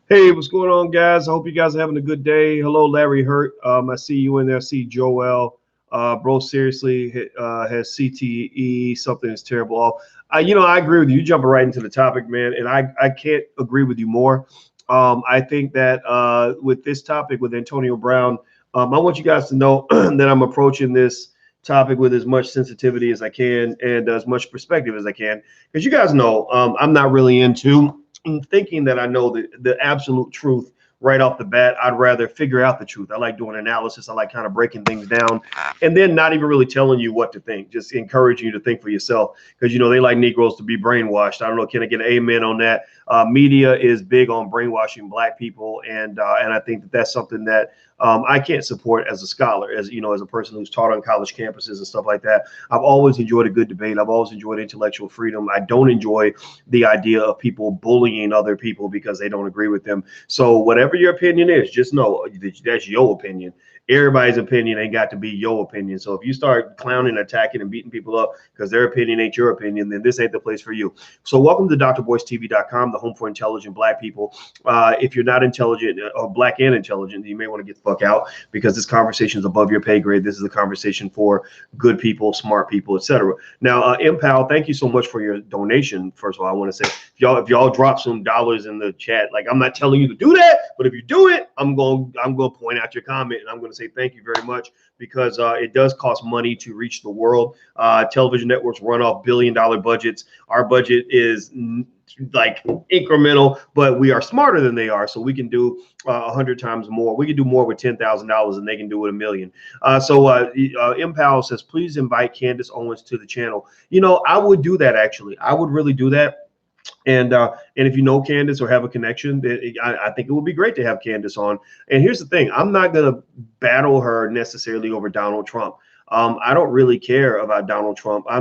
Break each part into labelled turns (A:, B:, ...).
A: Hey, what's going on, guys? I hope you guys are having a good day. Hello, Larry Hurt. I see you in there. I see Joel. Bro, seriously, has CTE. Something is terrible off. I agree with you. You jumping right into the topic, man, and I can't agree with you more. I think that with this topic with Antonio Brown, I want you guys to know that I'm approaching this topic with as much sensitivity as I can and as much perspective as I can, because you guys know I'm not really into thinking that I know the absolute truth right off the bat. I'd rather figure out the truth. I like doing analysis. I like kind of breaking things down and then not even really telling you what to think, just encouraging you to think for yourself, because they like Negroes to be brainwashed. I don't know, can I get an amen on that? Media is big on brainwashing Black people, and I think that that's something that I can't support as a scholar, as a person who's taught on college campuses and stuff like that. I've always enjoyed a good debate. I've always enjoyed intellectual freedom. I don't enjoy the idea of people bullying other people because they don't agree with them. So whatever your opinion is, just know that's your opinion. Everybody's opinion ain't got to be your opinion. So if you start clowning, attacking, and beating people up because their opinion ain't your opinion, then this ain't the place for you. So welcome to drboycetv.com, the home for intelligent Black people. If you're not intelligent or Black and intelligent, you may want to get the fuck out, because this conversation is above your pay grade. This is a conversation for good people, smart people, etc. Now, Impal, thank you so much for your donation. First of all, I want to say, if y'all drop some dollars in the chat, like, I'm not telling you to do that, but if you do it, I'm going to point out your comment, and I'm going to say thank you very much, because it does cost money to reach the world. Television networks run off billion-dollar budgets. Our budget is like incremental, but we are smarter than they are, so we can do 100 times more. We can do more with $10,000 than they can do with $1 million. Impal says, please invite Candace Owens to the channel. I would do that, actually. I would really do that. And if you know Candace or have a connection, I think it would be great to have Candace on. And here's the thing: I'm not going to battle her necessarily over Donald Trump. I don't really care about Donald Trump. I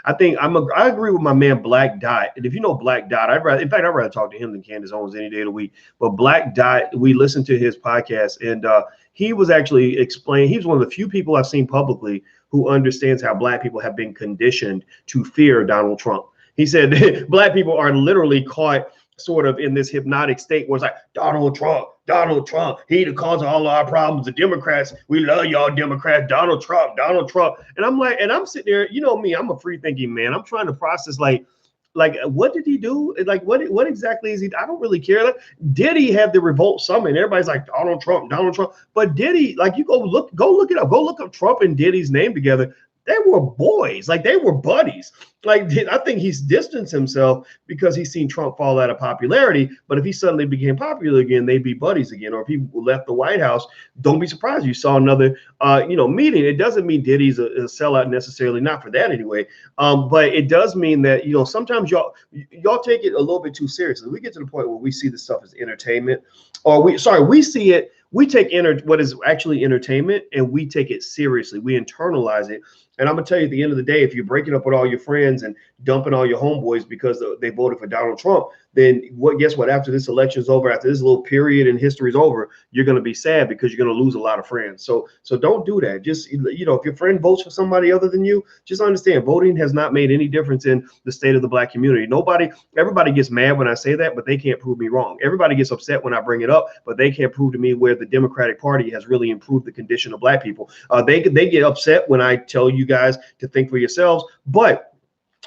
A: agree with my man Black Dot. And if you know Black Dot, I'd rather talk to him than Candace Owens any day of the week. But Black Dot, we listened to his podcast, and he was actually explaining. He's one of the few people I've seen publicly who understands how Black people have been conditioned to fear Donald Trump. He said Black people are literally caught sort of in this hypnotic state where it's like, Donald Trump, he the cause of all of our problems. The Democrats, we love y'all Democrats, Donald Trump. And I'm like, and I'm sitting there, you know me, I'm a free thinking man. I'm trying to process like what did he do? Like what exactly is he? I don't really care. Did he have the revolt summit? Everybody's like Donald Trump. But did he, like, you go look it up. Go look up Trump and Diddy's name together. They were boys, like they were buddies. Like, I think he's distanced himself because he's seen Trump fall out of popularity. But if he suddenly became popular again, they'd be buddies again. Or if he left the White House, don't be surprised you saw another, meeting. It doesn't mean Diddy's a sellout necessarily, not for that anyway. But it does mean that, sometimes y'all take it a little bit too seriously. We get to the point where we see this stuff as entertainment, or we see it. We take what is actually entertainment, and we take it seriously. We internalize it. And I'm going to tell you, at the end of the day, if you're breaking up with all your friends and dumping all your homeboys because they voted for Donald Trump, then guess what? After this election's over, after this little period in history is over, you're going to be sad because you're going to lose a lot of friends. So don't do that. Just, if your friend votes for somebody other than you, just understand voting has not made any difference in the state of the Black community. Everybody gets mad when I say that, but they can't prove me wrong. Everybody gets upset when I bring it up, but they can't prove to me where the Democratic Party has really improved the condition of Black people. They get upset when I tell you guys to think for yourselves, but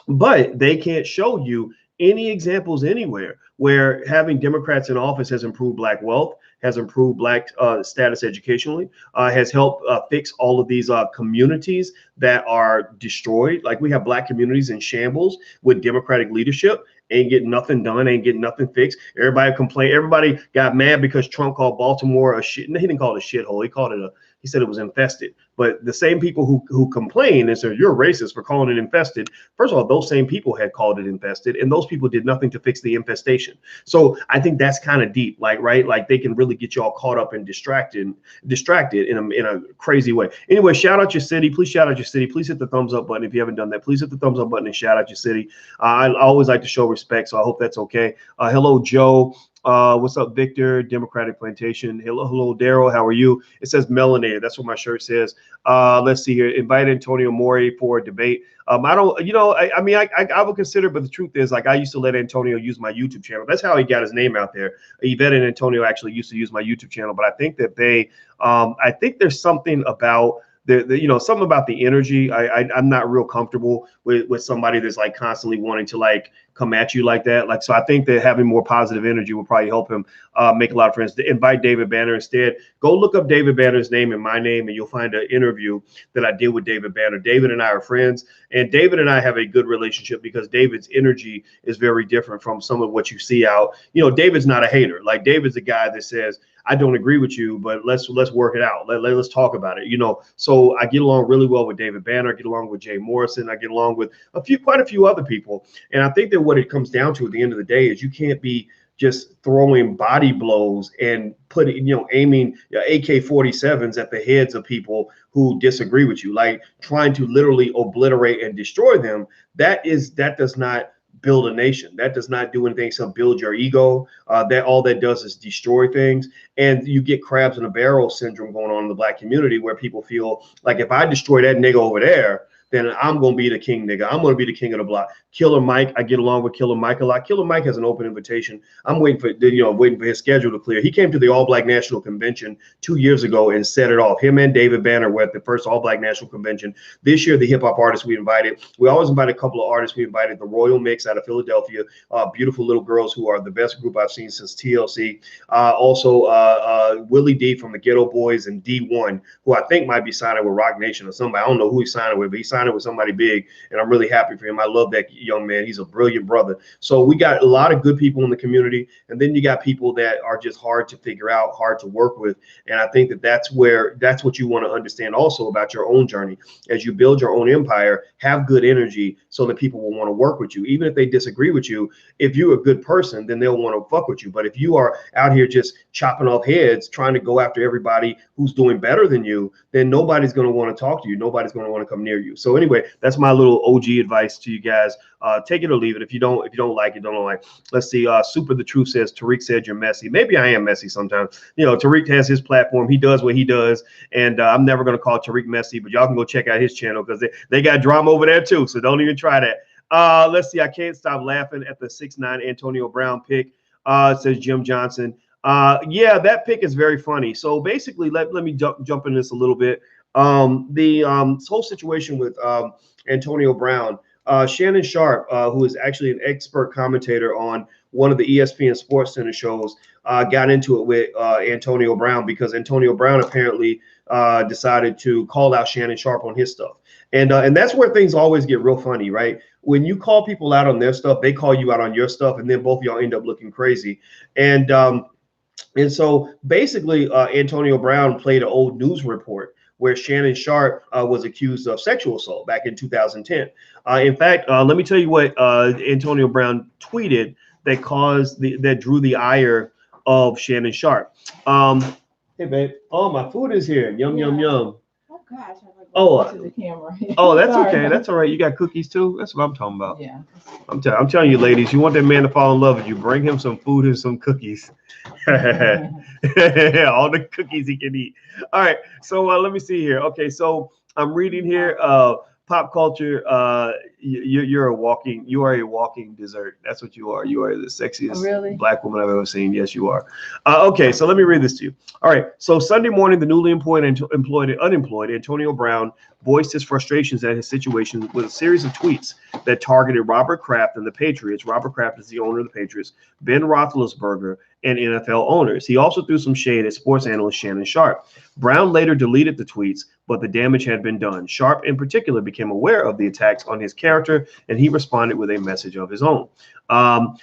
A: they can't show you any examples anywhere where having Democrats in office has improved Black wealth, has improved Black status educationally, has helped fix all of these communities that are destroyed. Like we have Black communities in shambles with Democratic leadership. Ain't getting nothing done, ain't getting nothing fixed. Everybody complained. Everybody got mad because Trump called Baltimore a shit. He didn't call it a shithole. He said it was infested. But the same people who complain and said you're racist for calling it infested. First of all, those same people had called it infested, and those people did nothing to fix the infestation. So I think that's kind of deep, like right, like they can really get you all caught up and distracted in a crazy way. Anyway, shout out your city. Please shout out your city. Please hit the thumbs up button if you haven't done that. Please hit the thumbs up button and shout out your city. I always like to show respect, so I hope that's okay. Hello, Joe. What's up, Victor? Democratic Plantation. Hello, Daryl. How are you? It says melanated. That's what my shirt says. Let's see here. Invite Antonio Mori for a debate. I don't, I would consider, but the truth is, like, I used to let Antonio use my YouTube channel. That's how he got his name out there. Yvette and Antonio actually used to use my YouTube channel, but I think that I think there's something about something about the energy. I'm not real comfortable with somebody that's like constantly wanting to like come at you like that. Like, so I think that having more positive energy will probably help him make a lot of friends. Invite David Banner instead. Go look up David Banner's name and my name, and you'll find an interview that I did with David Banner. David and I are friends, and David and I have a good relationship because David's energy is very different from some of what you see out. David's not a hater. Like, David's a guy that says, I don't agree with you, but let's work it out. Let's talk about it. So I get along really well with David Banner. I get along with Jay Morrison. I get along with quite a few other people. And I think that what it comes down to at the end of the day is you can't be just throwing body blows and aiming AK-47s at the heads of people who disagree with you, like trying to literally obliterate and destroy them. That does not build a nation. That does not do anything except build your ego. That all that does is destroy things. And you get crabs in a barrel syndrome going on in the Black community, where people feel like if I destroy that nigga over there, then I'm going to be the king nigga. I'm going to be the king of the block. Killer Mike, I get along with Killer Mike a lot. Killer Mike has an open invitation. I'm waiting for his schedule to clear. He came to the All Black National Convention 2 years ago and set it off. Him and David Banner were at the first All Black National Convention. This year, the hip hop artists we invited, we always invite a couple of artists. We invited the Royal Mix out of Philadelphia, beautiful little girls who are the best group I've seen since TLC. Also, Willie D from the Ghetto Boys and D1, who I think might be signing with Rock Nation or somebody. I don't know who he's signing with, but he's signing with somebody big, and I'm really happy for him. I love that young man. He's a brilliant brother. So we got a lot of good people in the community, and then you got people that are just hard to figure out, hard to work with. And I think that that's what you want to understand also about your own journey. As you build your own empire, have good energy so that people will want to work with you. Even if they disagree with you, if you're a good person, then they'll want to fuck with you. But if you are out here just chopping off heads, trying to go after everybody who's doing better than you, then nobody's going to want to talk to you. Nobody's going to want to come near you. So anyway, that's my little OG advice to you guys. Take it or leave it. If you don't like it, don't like it. Let's see. Super the Truth says, Tariq said you're messy. Maybe I am messy sometimes. Tariq has his platform. He does what he does. And I'm never going to call Tariq messy, but y'all can go check out his channel because they got drama over there too. So don't even try that. Let's see. I can't stop laughing at the 6'9" Antonio Brown pick. It says Jim Johnson. Yeah, that pick is very funny. So basically, let me jump in this a little bit. This whole situation with Antonio Brown, Shannon Sharpe, who is actually an expert commentator on one of the ESPN Sports Center shows, got into it with Antonio Brown because Antonio Brown apparently decided to call out Shannon Sharpe on his stuff. And that's where things always get real funny, right? When you call people out on their stuff, they call you out on your stuff, and then both of y'all end up looking crazy. And so basically, Antonio Brown played an old news report where Shannon Sharpe was accused of sexual assault back in 2010. In fact, let me tell you what Antonio Brown tweeted that drew the ire of Shannon Sharpe. Hey, babe. Oh, my food is here. Yum, yum, yum.
B: Oh, gosh.
A: To
B: the camera.
A: Oh, that's okay. That's all right. You got cookies too? That's what I'm talking about.
B: Yeah.
A: I'm telling you, ladies, you want that man to fall in love with you, bring him some food and some cookies. All the cookies he can eat. All right. So let me see here. Okay. So I'm reading here. Pop culture. You are a walking dessert. That's what you are. You are the sexiest Black woman I've ever seen. Yes, you are. Okay. So let me read this to you. All right. So Sunday morning, the newly unemployed Antonio Brown voiced his frustrations at his situation with a series of tweets that targeted Robert Kraft and the Patriots. Robert Kraft is the owner of the Patriots, Ben Roethlisberger, and NFL owners. He also threw some shade at sports analyst Shannon Sharpe. Brown later deleted the tweets, but the damage had been done. Sharpe, in particular, became aware of the attacks on his character, and he responded with a message of his own.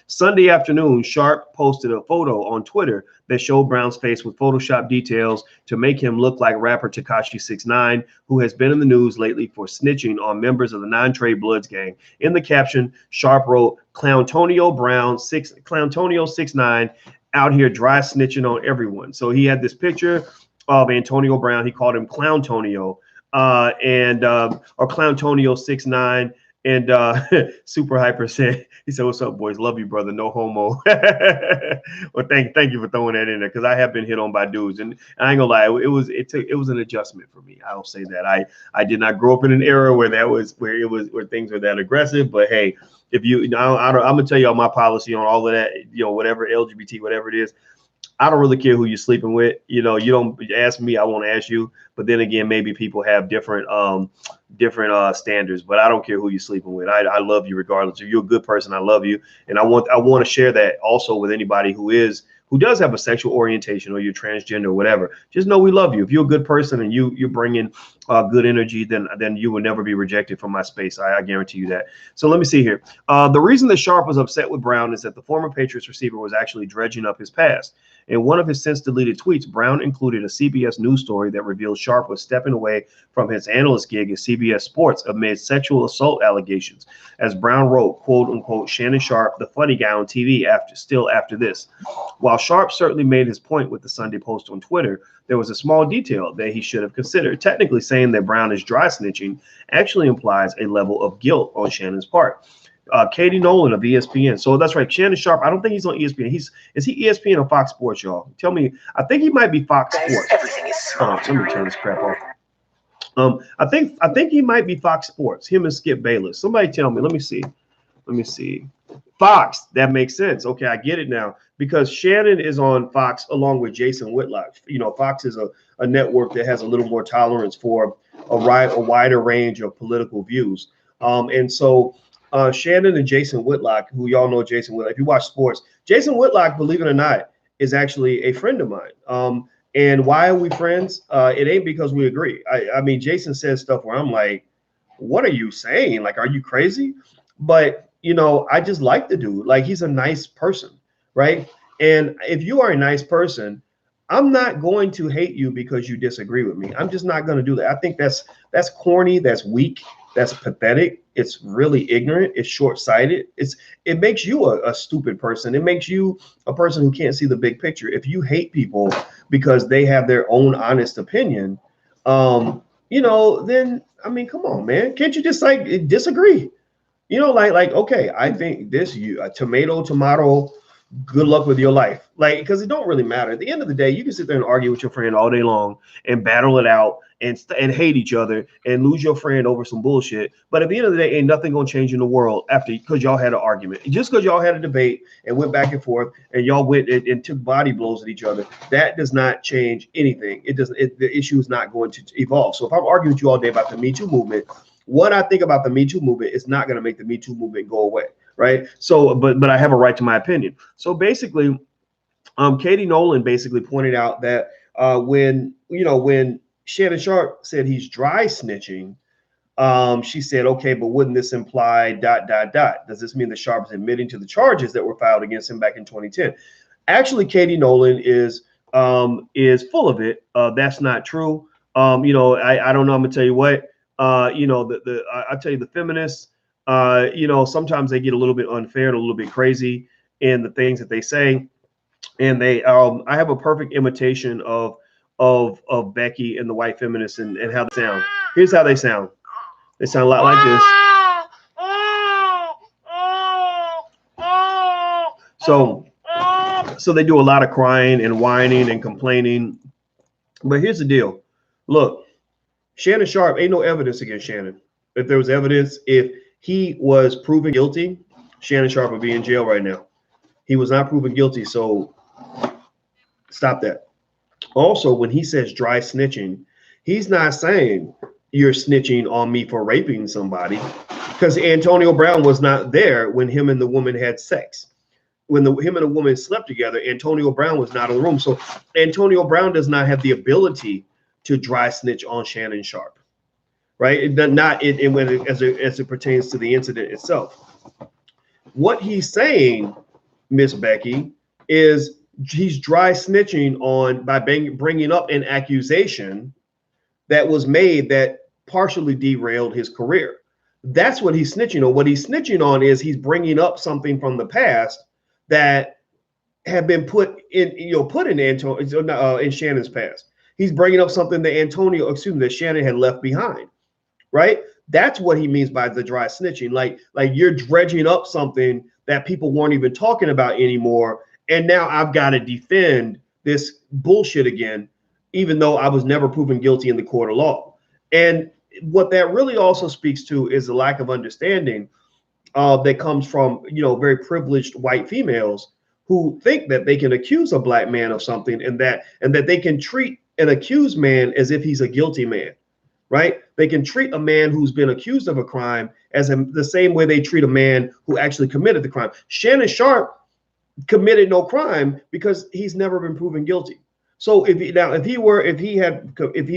A: Sunday afternoon, Sharpe posted a photo on Twitter that showed Brown's face with Photoshop details to make him look like rapper Tekashi 6ix9ine, who has been in the news lately for snitching on members of the Non-Trade Bloods gang. In the caption, Sharpe wrote, Clowntonio 6ix9ine out here dry snitching on everyone. So he had this picture of Antonio Brown. He called him Clowntonio, or Clowntonio 6ix9ine. And Super Hyper said, he said, "What's up, boys? Love you, brother. No homo." Well, thank you for throwing that in there, because I have been hit on by dudes, and I ain't gonna lie, it was an adjustment for me. I'll say that I did not grow up in an era where things were that aggressive. But hey, if you, I'm gonna tell y'all my policy on all of that. Whatever LGBT, whatever it is. I don't really care who you're sleeping with. You don't ask me, I won't ask you. But then again, maybe people have different standards. But I don't care who you're sleeping with. I love you regardless. If you're a good person, I love you, and I want to share that also with anybody who does have a sexual orientation, or you're transgender or whatever. Just know we love you. If you're a good person and you're bringing good energy, then you will never be rejected from my space. I guarantee you that. So let me see here. The reason that Sharpe was upset with Brown is that the former Patriots receiver was actually dredging up his past. In one of his since deleted tweets, Brown included a CBS News story that revealed Sharpe was stepping away from his analyst gig at CBS Sports amid sexual assault allegations. As Brown wrote, quote unquote, Shannon Sharpe, the funny guy on TV after this. While Sharpe certainly made his point with the Sunday Post on Twitter, there was a small detail that he should have considered. Technically, saying that Brown is dry snitching actually implies a level of guilt on Shannon's part. Katie Nolan of ESPN. So that's right. Shannon Sharpe. I don't think he's on ESPN. Is he ESPN or Fox Sports, y'all? Tell me. I think he might be Fox Sports. Everything is let me turn this crap off. I think he might be Fox Sports. Him and Skip Bayless. Somebody tell me. Let me see. Fox. That makes sense. Okay, I get it now. Because Shannon is on Fox along with Jason Whitlock. Fox is a network that has a little more tolerance for a wider range of political views. And so Shannon and Jason Whitlock, who y'all know Jason Whitlock, if you watch sports, Jason Whitlock, believe it or not, is actually a friend of mine. And why are we friends? It ain't because we agree. I mean, Jason says stuff where I'm like, what are you saying? Like, are you crazy? But, I just like the dude. Like, he's a nice person, right? And if you are a nice person, I'm not going to hate you because you disagree with me. I'm just not going to do that. I think that's corny. That's weak. That's pathetic. It's really ignorant. It's short-sighted. It makes you a stupid person. It makes you a person who can't see the big picture. If you hate people because they have their own honest opinion, then I mean, come on, man. Can't you just disagree? Okay, I think this tomato. Good luck with your life. Because it don't really matter. At the end of the day, you can sit there and argue with your friend all day long and battle it out and hate each other and lose your friend over some bullshit. But at the end of the day, ain't nothing gonna change in the world because y'all had an argument. Just because y'all had a debate and went back and forth and y'all went and took body blows at each other, that does not change anything. The issue is not going to evolve. So if I'm arguing with you all day about the Me Too movement, what I think about the Me Too movement is not going to make the Me Too movement go away, right? So, but I have a right to my opinion. So basically, Katie Nolan basically pointed out that when Shannon Sharpe said he's dry snitching, she said, okay, but wouldn't this imply ... Does this mean that Sharpe is admitting to the charges that were filed against him back in 2010? Actually, Katie Nolan is full of it. That's not true. I don't know. I'm gonna tell you what. I tell you, the feminists, sometimes they get a little bit unfair and a little bit crazy in the things that they say. And I have a perfect imitation of Becky and the white feminists and how they sound. Here's how they sound. They sound a lot like this. So they do a lot of crying and whining and complaining. But here's the deal. Look, Shannon Sharpe, ain't no evidence against Shannon. If there was evidence, if he was proven guilty, Shannon Sharpe would be in jail right now. He was not proven guilty, so stop that. Also, when he says dry snitching, he's not saying you're snitching on me for raping somebody, because Antonio Brown was not there when him and the woman had sex. When him and the woman slept together, Antonio Brown was not in the room. So Antonio Brown does not have the ability to dry snitch on Shannon Sharpe, right? It does not as it pertains to the incident itself. What he's saying, Miss Becky, is he's dry snitching on by bringing up an accusation that was made that partially derailed his career. That's what he's snitching on. What he's snitching on is he's bringing up something from the past that had been put in in Shannon's past. He's bringing up something that Shannon had left behind, right? That's what he means by the dry snitching. Like you're dredging up something that people weren't even talking about anymore, and now I've got to defend this bullshit again, even though I was never proven guilty in the court of law. And what that really also speaks to is the lack of understanding that comes from, very privileged white females who think that they can accuse a black man of something and that they can treat an accused man as if he's a guilty man, right? They can treat a man who's been accused of a crime as the same way they treat a man who actually committed the crime. Shannon Sharpe committed no crime because he's never been proven guilty. So if he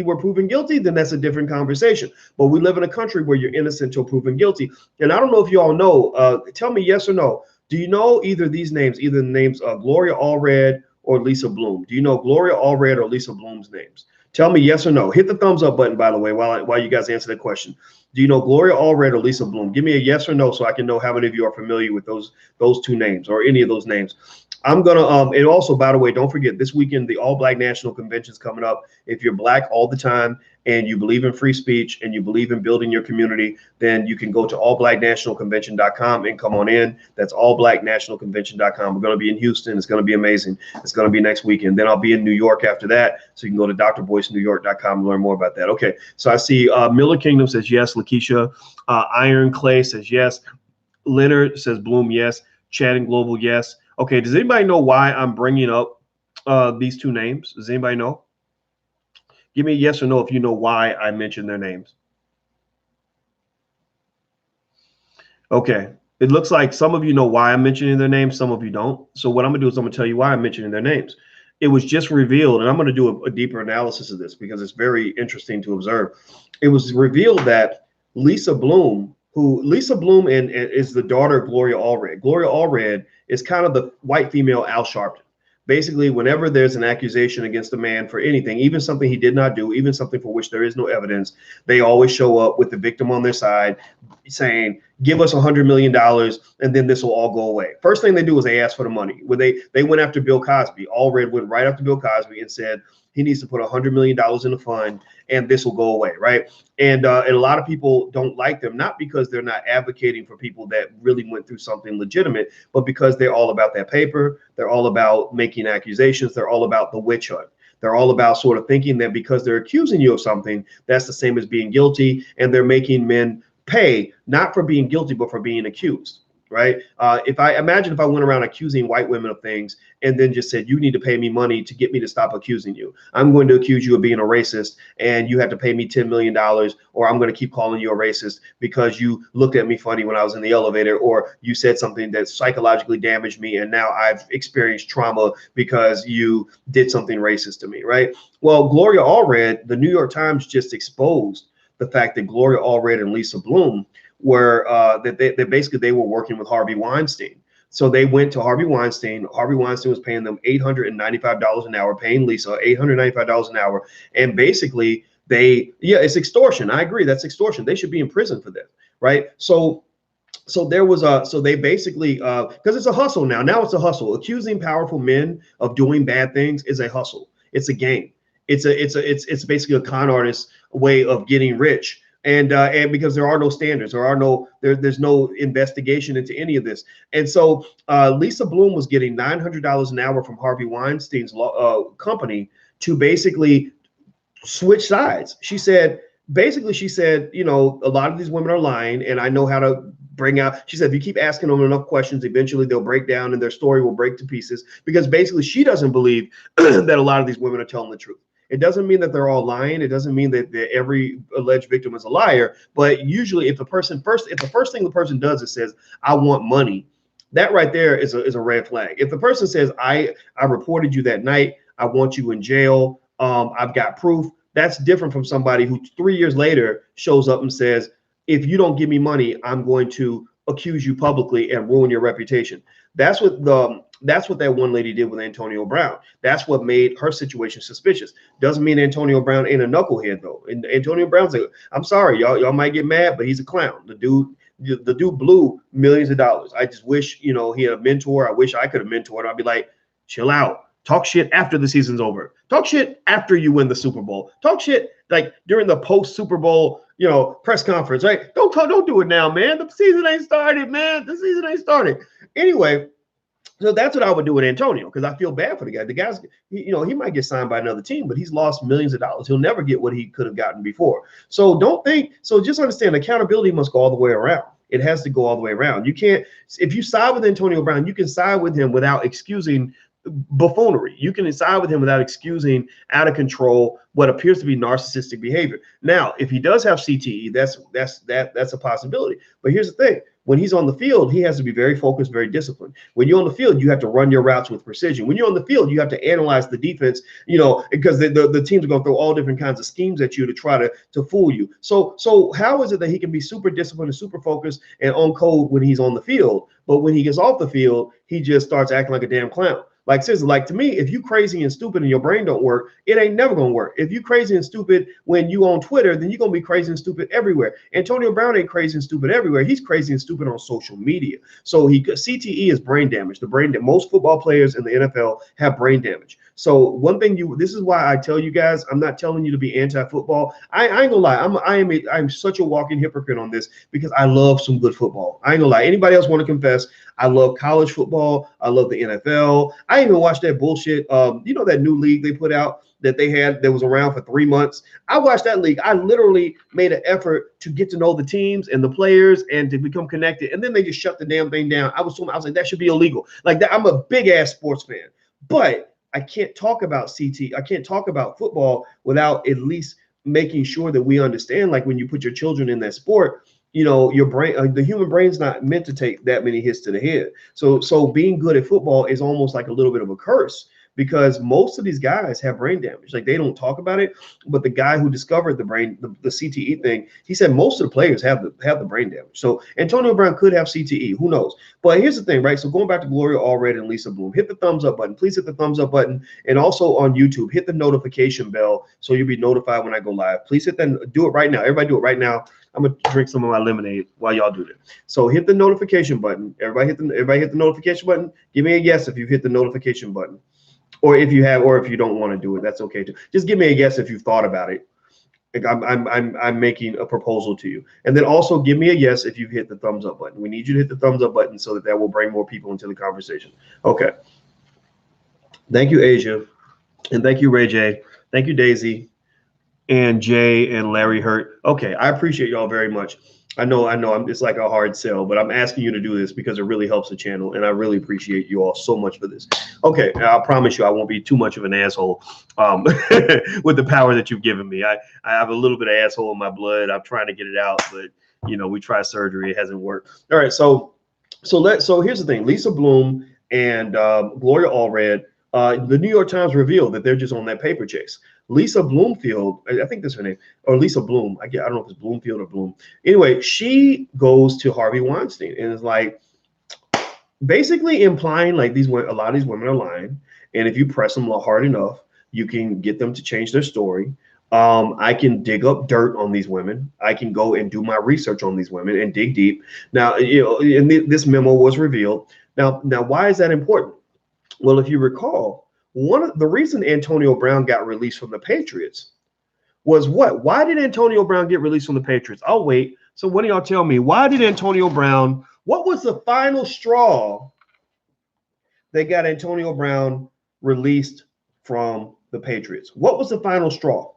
A: were proven guilty, then that's a different conversation. But we live in a country where you're innocent till proven guilty. And I don't know if you all know. Tell me yes or no. Do you know either of these names, either the names of Gloria Allred or Lisa Bloom? Do you know Gloria Allred or Lisa Bloom's names? Tell me yes or no. Hit the thumbs up button, by the way, while you guys answer the question. Do you know Gloria Allred or Lisa Bloom? Give me a yes or no so I can know how many of you are familiar with those two names or any of those names. I'm gonna and also, by the way, don't forget this weekend the All Black National Convention is coming up. If you're black all the time and you believe in free speech and you believe in building your community, then you can go to allblacknationalconvention.com and come on in. That's allblacknationalconvention.com. We're going to be in Houston. It's going to be amazing. It's going to be next weekend. Then I'll be in New York after that. So you can go to drboycenewyork.com and learn more about that. Okay. So I see Miller Kingdom says yes. Lakeisha Iron Clay says yes. Leonard says Bloom yes. Chatting Global yes. Okay. Does anybody know why I'm bringing up these two names? Does anybody know? Give me a yes or no if you know why I mentioned their names. Okay. It looks like some of you know why I'm mentioning their names. Some of you don't. So what I'm going to do is I'm going to tell you why I'm mentioning their names. It was just revealed, and I'm going to do a deeper analysis of this because it's very interesting to observe. It was revealed that Lisa Bloom is the daughter of Gloria Allred. Gloria Allred is kind of the white female Al Sharpton. Basically, whenever there's an accusation against a man for anything, even something he did not do, even something for which there is no evidence, they always show up with the victim on their side saying, give us $100 million and then this will all go away. First thing they do is they ask for the money. When they went after Bill Cosby, Allred went right after Bill Cosby and said he needs to put $100 million in the fund and this will go away, right? And a lot of people don't like them, not because they're not advocating for people that really went through something legitimate, but because they're all about that paper. They're all about making accusations. They're all about the witch hunt. They're all about sort of thinking that because they're accusing you of something, that's the same as being guilty. And they're making men pay, not for being guilty, but for being accused. Right. If I went around accusing white women of things and then just said, you need to pay me money to get me to stop accusing you. I'm going to accuse you of being a racist and you have to pay me $10 million, or I'm going to keep calling you a racist because you looked at me funny when I was in the elevator, or you said something that psychologically damaged me. And now I've experienced trauma because you did something racist to me. Right. Well, Gloria Allred, the New York Times just exposed the fact that Gloria Allred and Lisa Bloom were that they were working with Harvey Weinstein. So they went to Harvey Weinstein. Harvey Weinstein was paying them $895 an hour, paying Lisa $895 an hour. And basically it's extortion. I agree. That's extortion. They should be in prison for that. Right. So they basically, because it's a hustle now. Now it's a hustle. Accusing powerful men of doing bad things is a hustle. It's a game. It's basically a con artist way of getting rich. And because there are no standards, there's no investigation into any of this. And so Lisa Bloom was getting $900 an hour from Harvey Weinstein's company to basically switch sides. She said, a lot of these women are lying and I know how to bring out. She said, if you keep asking them enough questions, eventually they'll break down and their story will break to pieces, because basically she doesn't believe that a lot of these women are telling the truth. It doesn't mean that they're all lying. It doesn't mean that every alleged victim is a liar. But usually, if the first thing the person does is says, "I want money," that right there is a red flag. If the person says, I reported you that night, I want you in jail, I've got proof," that's different from somebody who 3 years later shows up and says, "If you don't give me money, I'm going to accuse you publicly and ruin your reputation." That's what that one lady did with Antonio Brown. That's what made her situation suspicious. Doesn't mean Antonio Brown ain't a knucklehead though. And Antonio Brown's I'm sorry, y'all might get mad, but he's a clown. The dude blew millions of dollars. I just wish, he had a mentor. I wish I could have mentored. I'd be like, chill out. Talk shit after the season's over. Talk shit after you win the Super Bowl. Talk shit like during the post Super Bowl, press conference, right? Don't do it now, man. The season ain't started, man. The season ain't started. Anyway, so that's what I would do with Antonio, because I feel bad for the guy. The guy's, he might get signed by another team, but he's lost millions of dollars. He'll never get what he could have gotten before. So just understand, accountability must go all the way around. It has to go all the way around. You can't, if you side with Antonio Brown, you can side with him without excusing buffoonery. You can side with him without excusing out of control what appears to be narcissistic behavior. Now, if he does have CTE, that's a possibility. But here's the thing. When he's on the field, he has to be very focused, very disciplined. When you're on the field, you have to run your routes with precision. When you're on the field, you have to analyze the defense, because the teams are going to throw all different kinds of schemes at you to try to fool you. So how is it that he can be super disciplined and super focused and on code when he's on the field, but when he gets off the field, he just starts acting like a damn clown? Like, seriously, like, to me, if you crazy and stupid and your brain don't work, it ain't never gonna work. If you crazy and stupid when you on Twitter, then you're gonna be crazy and stupid everywhere. Antonio Brown ain't crazy and stupid everywhere. He's crazy and stupid on social media. So CTE is brain damage. Most football players in the NFL have brain damage. So one thing this is why I tell you guys, I'm not telling you to be anti-football. I ain't gonna lie. I'm such a walking hypocrite on this, because I love some good football. I ain't gonna lie. Anybody else want to confess? I love college football. I love the NFL. I even watched that bullshit. That new league they put out that was around for 3 months. I watched that league. I literally made an effort to get to know the teams and the players and to become connected. And then they just shut the damn thing down. I was like, that should be illegal. Like that. I'm a big ass sports fan, but I can't talk about CT. I can't talk about football without at least making sure that we understand, like, when you put your children in that sport, your brain, the human brain's not meant to take that many hits to the head. So being good at football is almost like a little bit of a curse, because most of these guys have brain damage. Like, they don't talk about it, but the guy who discovered the CTE thing, he said most of the players have the brain damage. So Antonio Brown could have CTE, who knows? But here's the thing, right? So going back to Gloria Allred and Lisa Bloom, hit the thumbs up button. Please hit the thumbs up button. And also on YouTube, hit the notification bell so you'll be notified when I go live. Please do it right now. Everybody do it right now. I'm gonna drink some of my lemonade while y'all do that. So hit the notification button. Everybody hit the notification button. Give me a yes if you've hit the notification button. Or if you don't want to do it, that's okay too. Just give me a yes if you've thought about it. Like, I'm making a proposal to you. And then also give me a yes if you've hit the thumbs up button. We need you to hit the thumbs up button so that will bring more people into the conversation. Okay. Thank you, Asia. And thank you, Ray J. Thank you, Daisy and Jay and Larry Hurt. Okay, I appreciate y'all very much. I know it's like a hard sell, but I'm asking you to do this because it really helps the channel, and I really appreciate you all so much for this. Okay, I promise you I won't be too much of an asshole with the power that you've given me. I have a little bit of asshole in my blood. I'm trying to get it out, but we tried surgery, it hasn't worked. All right, so here's the thing. Lisa Bloom and Gloria Allred, the New York Times revealed that they're just on that paper chase. Lisa Bloomfield, I think that's her name, or Lisa Bloom. I don't know if it's Bloomfield or Bloom. Anyway, she goes to Harvey Weinstein and is like, basically implying like a lot of these women are lying, and if you press them hard enough, you can get them to change their story. I can dig up dirt on these women. I can go and do my research on these women and dig deep. Now, and this memo was revealed. Now, why is that important? Well, if you recall, the reason Antonio Brown got released from the Patriots was what? Why did Antonio Brown get released from the Patriots? I'll wait. So what do y'all tell me? Why did Antonio Brown, what was the final straw that got Antonio Brown released from the Patriots? What was the final straw?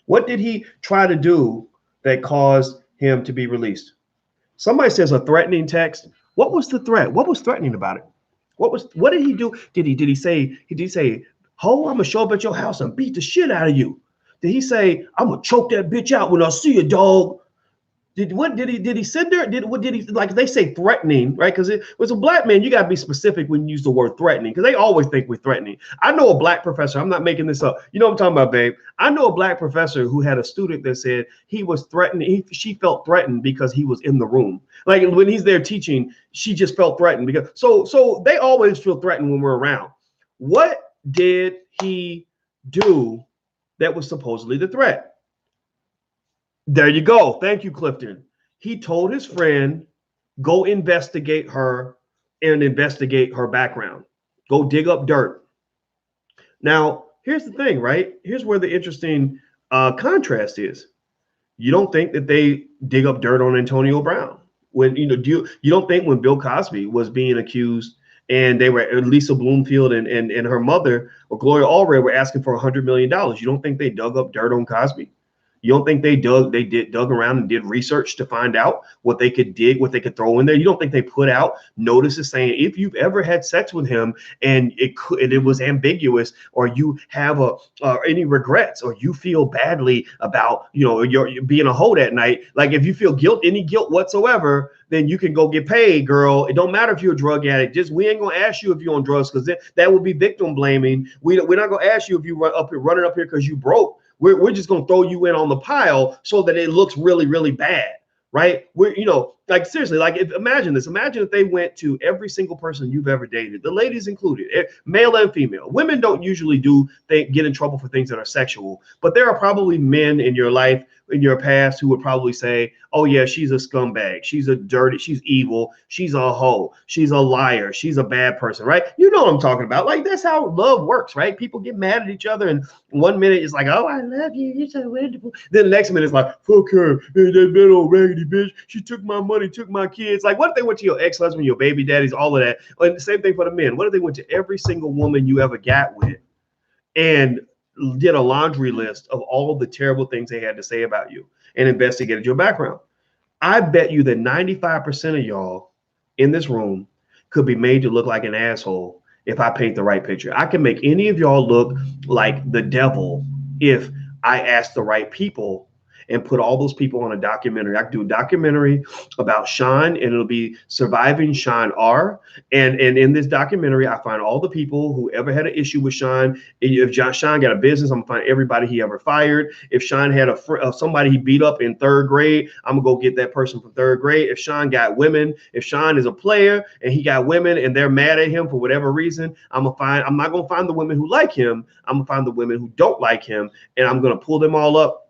A: What did he try to do that caused him to be released? Somebody says a threatening text. What was the threat? What was threatening about it? What did he do? Did he say Ho, I'm gonna show up at your house and beat the shit out of you. Did he say, I'm gonna choke that bitch out when I see you, dog? Did he send her? What did he, like they say threatening, right? Because it was a black man. You gotta be specific when you use the word threatening, because they always think we're threatening. I know a black professor, I'm not making this up. You know what I'm talking about, babe? I know a black professor who had a student that said he was threatened. She felt threatened because he was in the room. Like when he's there teaching, she just felt threatened because so they always feel threatened when we're around. What did he do that was supposedly the threat? There you go. Thank you, Clifton. He told his friend, go investigate her and investigate her background. Go dig up dirt. Now, here's the thing, right? Here's where the interesting contrast is. You don't think that they dig up dirt on Antonio Brown? When you don't think when Bill Cosby was being accused and they were Lisa Bloomfield and her mother or Gloria Allred were asking for $100 million? You don't think they dug up dirt on Cosby? You don't think they dug around and did research to find out what they could dig, what they could throw in there? You don't think they put out notices saying if you've ever had sex with him and it was ambiguous, or you have any regrets, or you feel badly about you're being a hoe that night, like if you feel any guilt whatsoever, then you can go get paid, girl. It don't matter if you're a drug addict. We ain't gonna ask you if you're on drugs, because that would be victim blaming. We're not gonna ask you if you running up here because you broke. We're just going to throw you in on the pile so that it looks really, really bad, right? Like seriously, like imagine this. Imagine if they went to every single person you've ever dated, the ladies included, male and female. Women don't usually get in trouble for things that are sexual, but there are probably men in your life, in your past, who would probably say, oh yeah, she's a scumbag, she's she's evil, she's a hoe, she's a liar, she's a bad person, right? You know what I'm talking about. Like that's how love works, right? People get mad at each other, and 1 minute it's like, oh, I love you, you're so wonderful. Then the next minute it's like, fuck her, that bad old raggedy bitch, she took my money, took my kids. Like, what if they went to your ex-husband, your baby daddies, all of that? And the same thing for the men. What if they went to every single woman you ever got with and did a laundry list of all the terrible things they had to say about you and investigated your background? I bet you that 95% of y'all in this room could be made to look like an asshole if I paint the right picture. I can make any of y'all look like the devil if I ask the right people and put all those people on a documentary. I could do a documentary about Sean, and it'll be Surviving Sean R. And in this documentary, I find all the people who ever had an issue with Sean. If Sean got a business, I'm gonna find everybody he ever fired. If Sean had somebody he beat up in third grade, I'm gonna go get that person from third grade. If Sean got women, if Sean is a player and he got women and they're mad at him for whatever reason, I'm not gonna find the women who like him. I'm gonna find the women who don't like him, and I'm gonna pull them all up.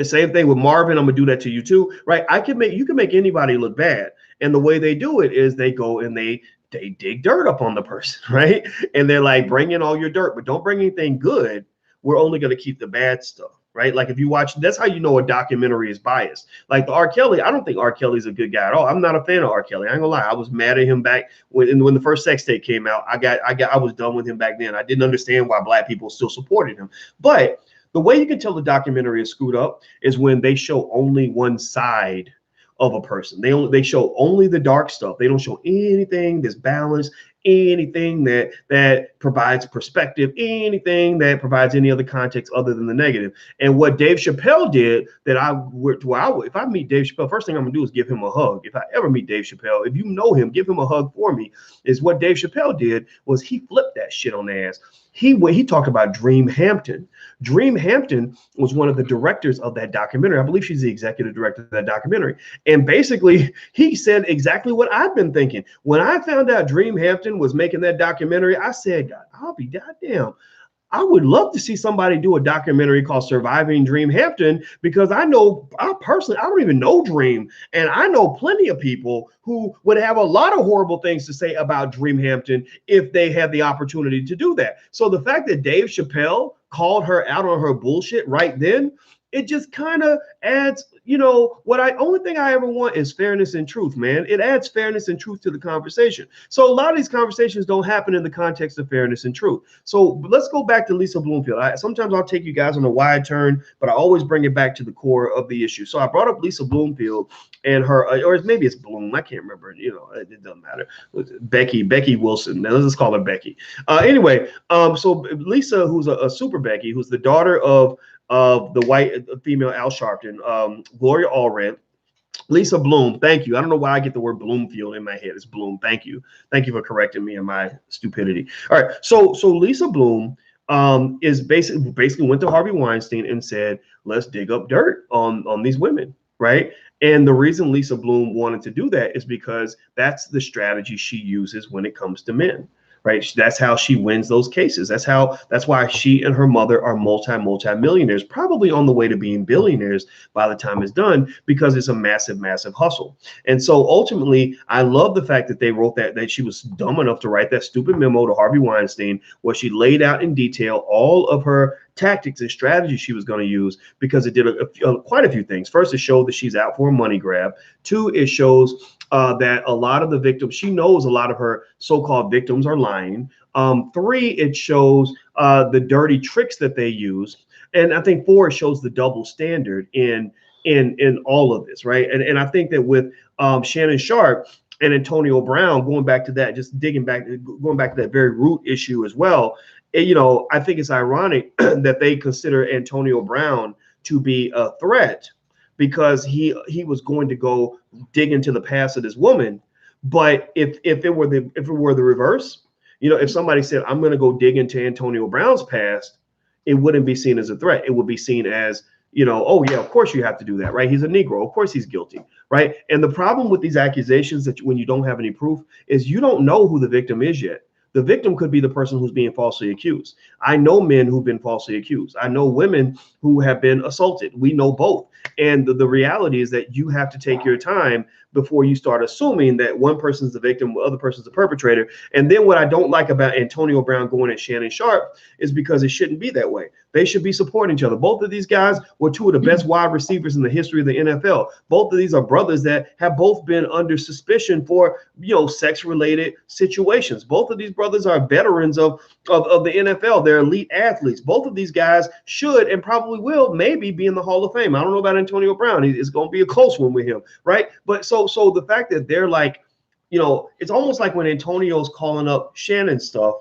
A: Same thing with Marvin. I'm gonna do that to you too, right? You can make anybody look bad, and the way they do it is they go and they dig dirt up on the person, right? And they're like, bring in all your dirt, but don't bring anything good. We're only gonna keep the bad stuff, right? Like if you watch, that's how you know a documentary is biased. Like the R. Kelly, I don't think R. Kelly's a good guy at all. I'm not a fan of R. Kelly. I ain't gonna lie. I was mad at him back when the first sex tape came out. I was done with him back then. I didn't understand why black people still supported him, but the way you can tell the documentary is screwed up is when they show only one side of a person. They show only the dark stuff. They don't show anything that's balanced, anything that provides perspective, anything that provides any other context other than the negative. And what Dave Chappelle did, if I meet Dave Chappelle, first thing I'm gonna do is give him a hug. If I ever meet Dave Chappelle, if you know him, give him a hug for me. Is what Dave Chappelle did was he flipped that shit on the ass. He talked about Dream Hampton. Dream Hampton was one of the directors of that documentary. I believe she's the executive director of that documentary. And basically, he said exactly what I've been thinking. When I found out Dream Hampton was making that documentary, I said, God, I'll be goddamn. I would love to see somebody do a documentary called Surviving Dream Hampton, because I personally, I don't even know Dream. And I know plenty of people who would have a lot of horrible things to say about Dream Hampton if they had the opportunity to do that. So the fact that Dave Chappelle called her out on her bullshit right then it just kind of adds, only thing I ever want is fairness and truth, man. It adds fairness and truth to the conversation. So a lot of these conversations don't happen in the context of fairness and truth. So let's go back to Lisa Bloomfield. Sometimes I'll take you guys on a wide turn, but I always bring it back to the core of the issue. So I brought up Lisa Bloomfield and her, or maybe it's Bloom. I can't remember. It doesn't matter. Becky Wilson. Now, let's just call her Becky. Anyway, so Lisa, who's a super Becky, who's the daughter of the white female Al Sharpton, Gloria Allred, Lisa Bloom. Thank you. I don't know why I get the word Bloomfield in my head. It's Bloom. Thank you. Thank you for correcting me in my stupidity. All right. So Lisa Bloom is basically went to Harvey Weinstein and said, let's dig up dirt on these women, right? And the reason Lisa Bloom wanted to do that is because that's the strategy she uses when it comes to men. Right. That's how she wins those cases. That's why she and her mother are multi-millionaires, probably on the way to being billionaires by the time it's done, because it's a massive hustle. And so ultimately, I love the fact that they wrote that she was dumb enough to write that stupid memo to Harvey Weinstein, where she laid out in detail all of her tactics and strategies she was going to use, because it did quite a few things. First, it showed that she's out for a money grab. Two, it shows that a lot of the victims, she knows a lot of her so-called victims are lying. Three, it shows the dirty tricks that they use. And I think four, it shows the double standard in all of this, right? And I think that with Shannon Sharpe and Antonio Brown, going back to that very root issue as well, I think it's ironic that they consider Antonio Brown to be a threat, because he was going to go dig into the past of this woman. But if it were the reverse, if somebody said, I'm going to go dig into Antonio Brown's past, it wouldn't be seen as a threat. It would be seen as, oh yeah, of course you have to do that, right? He's a Negro, of course he's guilty, right? And the problem with these accusations, that when you don't have any proof, is you don't know who the victim is yet. The victim could be the person who's being falsely accused. I know men who've been falsely accused. I know women who have been assaulted. We know both. And the reality is that you have to take your time before you start assuming that one person's the victim, the other person's the perpetrator. And then what I don't like about Antonio Brown going at Shannon Sharpe is because it shouldn't be that way. They should be supporting each other. Both of these guys were two of the best wide receivers in the history of the NFL. Both of these are brothers that have both been under suspicion for, sex-related situations. Both of these brothers are veterans of the NFL. They're elite athletes. Both of these guys should and probably will maybe be in the Hall of Fame. I don't know about Antonio Brown. It's going to be a close one with him, right? But so the fact that they're like, it's almost like when Antonio's calling up Shannon stuff,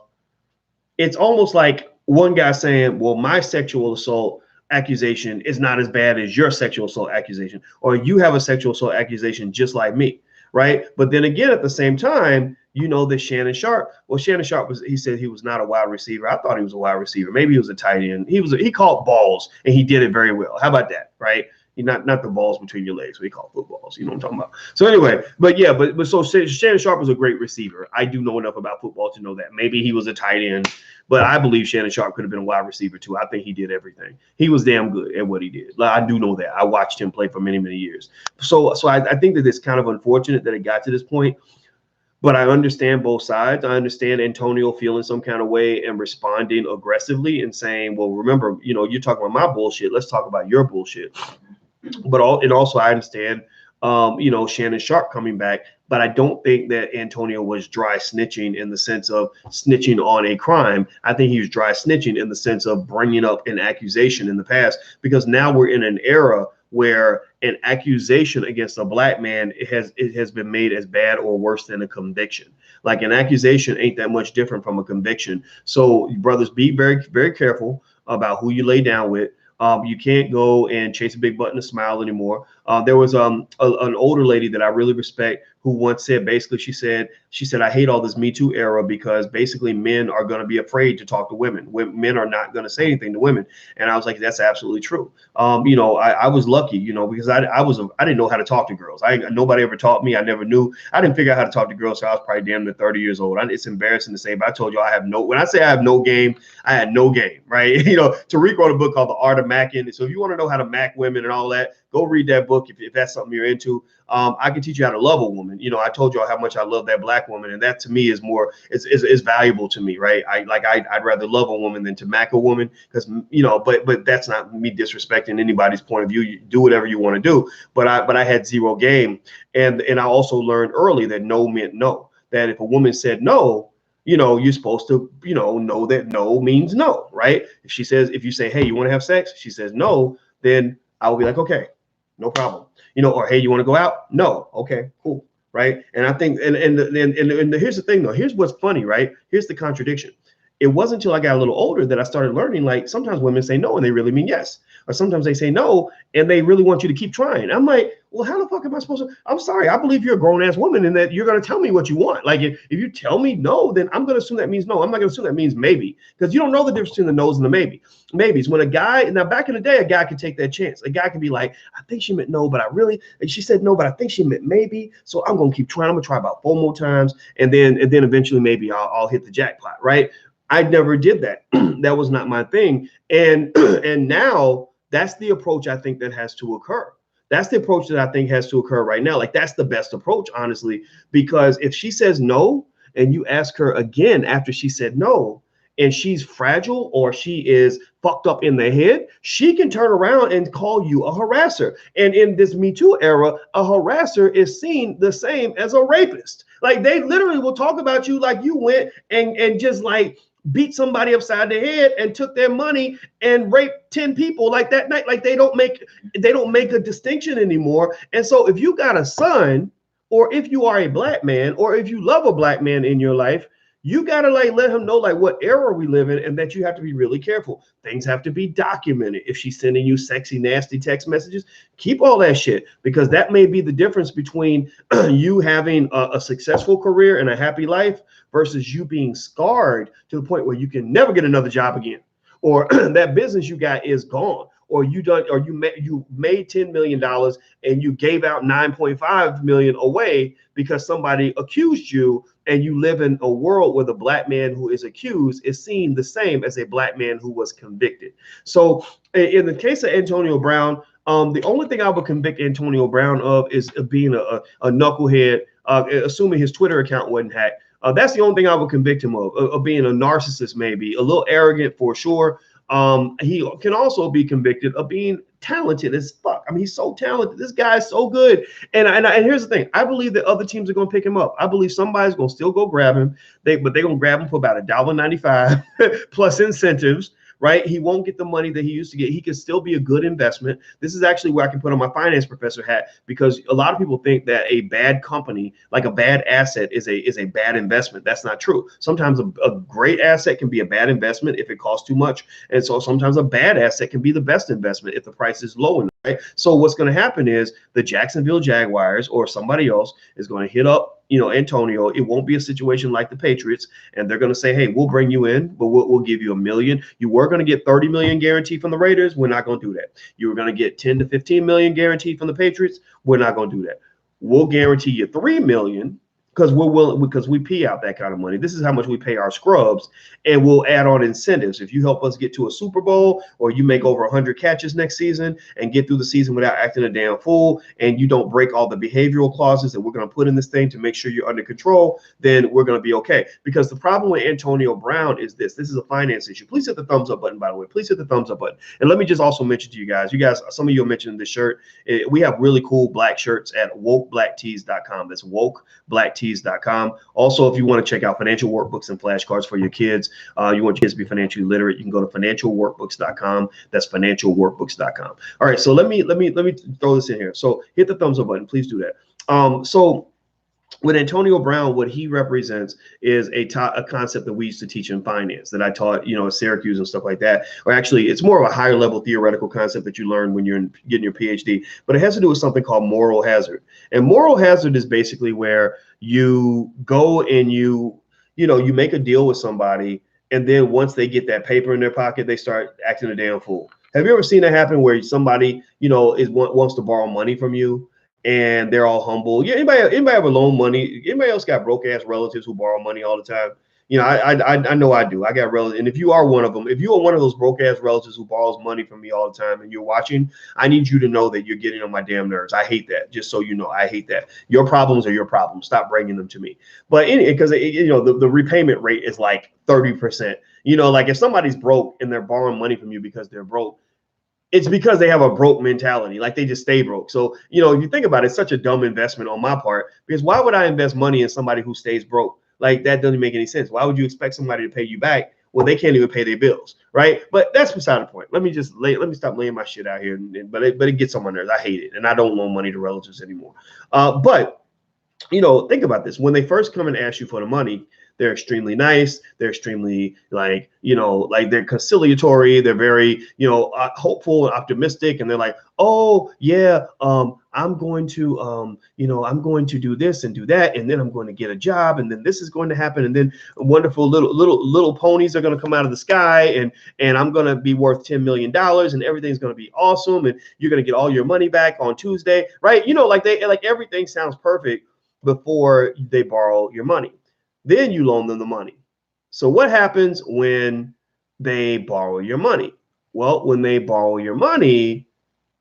A: it's almost like one guy saying, well, my sexual assault accusation is not as bad as your sexual assault accusation, or you have a sexual assault accusation just like me, right? But then again, at the same time, that Shannon Sharpe he said he was not a wide receiver. I thought he was a wide receiver. Maybe he was a tight end. He caught balls, and he did it very well. How about that, right? Not the balls between your legs. We call footballs. You know what I'm talking about. So anyway, but so Shannon Sharpe was a great receiver. I do know enough about football to know that. Maybe he was a tight end, but I believe Shannon Sharpe could have been a wide receiver too. I think he did everything. He was damn good at what he did. I do know that. I watched him play for many years. So I think that it's kind of unfortunate that it got to this point. But I understand both sides. I understand Antonio feeling some kind of way and responding aggressively and saying, well, remember, you're talking about my bullshit. Let's talk about your bullshit. But also I understand, Shannon Sharpe coming back, but I don't think that Antonio was dry snitching in the sense of snitching on a crime. I think he was dry snitching in the sense of bringing up an accusation in the past, because now we're in an era where an accusation against a black man it has been made as bad or worse than a conviction. Like, an accusation ain't that much different from a conviction. So brothers, be very, very careful about who you lay down with. You can't go and chase a big button to smile anymore. There was an older lady that I really respect who once said, basically, she said, I hate all this Me Too era, because basically men are going to be afraid to talk to women. Men are not going to say anything to women. And I was like, that's absolutely true. I was lucky, because I didn't know how to talk to girls. Nobody ever taught me. I never knew. I didn't figure out how to talk to girls. So I was probably damn near 30 years old. It's embarrassing to say, but I told you when I say I have no game, I had no game, right? Tariq wrote a book called The Art of Macking. So if you want to know how to mack women and all that, Go read that book if that's something you're into. I can teach you how to love a woman. I told y'all how much I love that black woman, and that to me is more is valuable to me, right? I'd rather love a woman than to mack a woman, because but that's not me disrespecting anybody's point of view. You do whatever you want to do, but I had zero game, and I also learned early that no meant no. That if a woman said no, you're supposed to, know that no means no, right? If you say, hey, you want to have sex? She says no, then I will be like, okay, no problem. Or hey, you want to go out? No. Okay, cool. Right. And I think, and here's the thing though, here's what's funny, right? Here's the contradiction. It wasn't until I got a little older that I started learning, like, sometimes women say no and they really mean yes. Or sometimes they say no and they really want you to keep trying. I'm like, well, how the fuck am I supposed to? I'm sorry. I believe you're a grown ass woman and that you're going to tell me what you want. Like, if you tell me no, then I'm going to assume that means no. I'm not going to assume that means maybe, because you don't know the difference between the no's and the maybes. When a guy, now back in the day, a guy could take that chance. A guy could be like, I think she meant no, but she said no, but I think she meant maybe. So I'm going to keep trying. I'm going to try about 4 more times. And then eventually maybe I'll hit the jackpot. Right. I never did that. That was not my thing. And now that's the approach I think that has to occur. That's the approach that I think has to occur right now. Like, that's the best approach, honestly, because if she says no and you ask her again after she said no, and she's fragile or she is fucked up in the head, she can turn around and call you a harasser. And in this Me Too era, a harasser is seen the same as a rapist. Like, they literally will talk about you like you went and just like beat somebody upside the head and took their money and raped 10 people like that night. Like, they don't make a distinction anymore. And so if you got a son, or if you are a black man, or if you love a black man in your life, you got to like let him know like what era we live in, and that you have to be really careful. Things have to be documented. If she's sending you sexy, nasty text messages, keep all that shit, because that may be the difference between you having a successful career and a happy life versus you being scarred to the point where you can never get another job again, or that business you got is gone, or you made $10 million and you gave out 9.5 million away because somebody accused you. And you live in a world where the black man who is accused is seen the same as a black man who was convicted. So in the case of Antonio Brown, the only thing I would convict Antonio Brown of is being a knucklehead, assuming his Twitter account wasn't hacked. That's the only thing I would convict him of being a narcissist, maybe a little arrogant for sure. He can also be convicted of being talented as fuck. I mean, he's so talented. This guy is so good. And here's the thing. I believe that other teams are going to pick him up. I believe somebody's going to still go grab him. But they're going to grab him for about $1.95 plus incentives. Right? He won't get the money that he used to get. He can still be a good investment. This is actually where I can put on my finance professor hat, because a lot of people think that a bad company, like a bad asset, is a bad investment. That's not true. Sometimes a great asset can be a bad investment if it costs too much. And so sometimes a bad asset can be the best investment if the price is low enough. Right? So what's going to happen is the Jacksonville Jaguars or somebody else is going to hit up Antonio. It won't be a situation like the Patriots, and they're going to say, hey, we'll bring you in, but we'll give you $1 million. You were going to get 30 million guaranteed from the Raiders. We're not going to do that. You were going to get 10 to 15 million guaranteed from the Patriots. We're not going to do that. We'll guarantee you 3 million because we're willing, because we pay out that kind of money. This is how much we pay our scrubs, and we'll add on incentives. If you help us get to a Super Bowl, or you make over 100 catches next season and get through the season without acting a damn fool, and you don't break all the behavioral clauses that we're going to put in this thing to make sure you're under control, then we're going to be okay. Because the problem with Antonio Brown is this is a finance issue. Please hit the thumbs up button, by the way. Please hit the thumbs up button. And let me just also mention to you guys, some of you are mentioning this shirt. We have really cool black shirts at wokeblacktees.com. That's wokeblacktees.com. Also, if you want to check out financial workbooks and flashcards for your kids, you want your kids to be financially literate, you can go to financialworkbooks.com. That's financialworkbooks.com. All right, so let me throw this in here. So hit the thumbs up button, please do that. So with Antonio Brown, what he represents is a concept that we used to teach in finance, that I taught, at Syracuse and stuff like that. Or actually, it's more of a higher level theoretical concept that you learn when you're getting your PhD. But it has to do with something called moral hazard. And moral hazard is basically where you go and you make a deal with somebody, and then once they get that paper in their pocket, they start acting a damn fool. Have you ever seen that happen where somebody, wants to borrow money from you? And they're all humble. Yeah, anybody ever loan money? Anybody else got broke ass relatives who borrow money all the time? You know, I know I do. I got relatives, and if you are one of them, if you are one of those broke ass relatives who borrows money from me all the time, and you're watching, I need you to know that you're getting on my damn nerves. I hate that. Just so you know, I hate that. Your problems are your problems. Stop bringing them to me. But because you know the repayment rate is like 30%. You know, like if somebody's broke and they're borrowing money from you because they're broke, it's because they have a broke mentality. Like they just stay broke. So, you know, if you think about it, it's such a dumb investment on my part, because why would I invest money in somebody who stays broke? Like that doesn't make any sense. Why would you expect somebody to pay you back when they can't even pay their bills, right? But that's beside the point. Let me stop laying my shit out here. But it gets on my nerves. I hate it, and I don't loan money to relatives anymore. But you know, think about this. When they first come and ask you for the money, they're extremely nice. They're extremely like, you know, like they're conciliatory. They're very, you know, hopeful and optimistic. And they're like, oh yeah, I'm going to, you know, I'm going to do this and do that, and then I'm going to get a job, and then this is going to happen, and then wonderful little ponies are going to come out of the sky, and I'm going to be worth $10 million, and everything's going to be awesome, and you're going to get all your money back on Tuesday, right? You know, like everything sounds perfect before they borrow your money. Then you loan them the money. So what happens when they borrow your money? Well, when they borrow your money,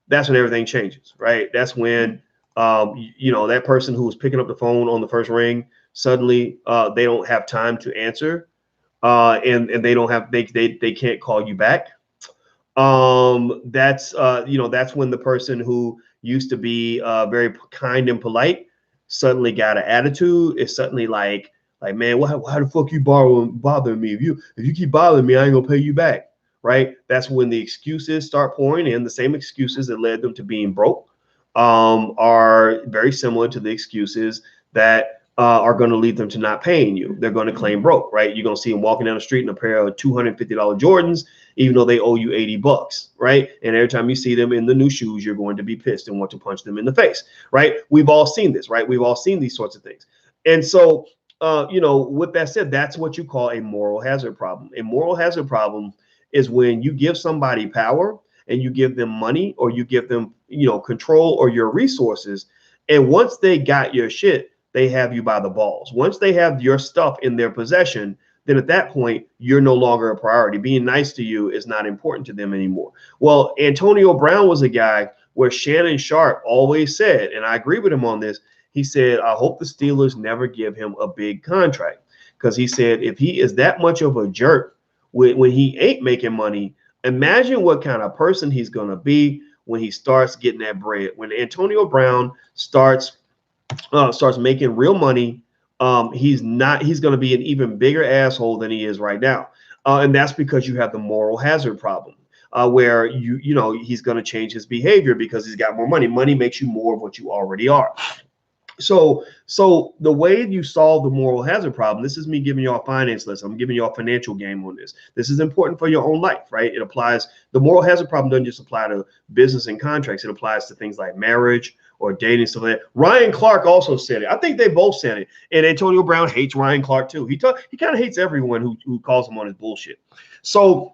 A: that's when everything changes, right? That's when you know, that person who was picking up the phone on the first ring, suddenly they don't have time to answer, and they don't have they can't call you back. That's you know, that's when the person who used to be very kind and polite suddenly got an attitude. It's suddenly like man, why the fuck you bothering me? If you keep bothering me, I ain't gonna pay you back, right? That's when the excuses start pouring in. The same excuses that led them to being broke are very similar to the excuses that are going to lead them to not paying you. They're going to claim broke, right? You're going to see them walking down the street in a pair of $250 Jordans, even though they owe you $80, right? And every time you see them in the new shoes, you're going to be pissed and want to punch them in the face, right? We've all seen this, right? We've all seen these sorts of things. And so, you know, with that said, that's what you call a moral hazard problem. A moral hazard problem is when you give somebody power and you give them money, or you give them, you know, control or your resources. And once they got your shit, they have you by the balls. Once they have your stuff in their possession, then at that point, you're no longer a priority. Being nice to you is not important to them anymore. Well, Antonio Brown was a guy where Shannon Sharpe always said, and I agree with him on this, he said, I hope the Steelers never give him a big contract, because he said if he is that much of a jerk when he ain't making money, imagine what kind of person he's going to be when he starts getting that bread. When Antonio Brown starts making real money, he's going to be an even bigger asshole than he is right now. And that's because you have the moral hazard problem, where you know, he's going to change his behavior because he's got more money. Money makes you more of what you already are. So the way you solve the moral hazard problem, this is me giving you a finance lesson. I'm giving you a financial game on this. This is important for your own life, right? It applies. The moral hazard problem doesn't just apply to business and contracts. It applies to things like marriage or dating, stuff like that. Ryan Clark also said it. I think they both said it. And Antonio Brown hates Ryan Clark too. He kind of hates everyone who calls him on his bullshit. So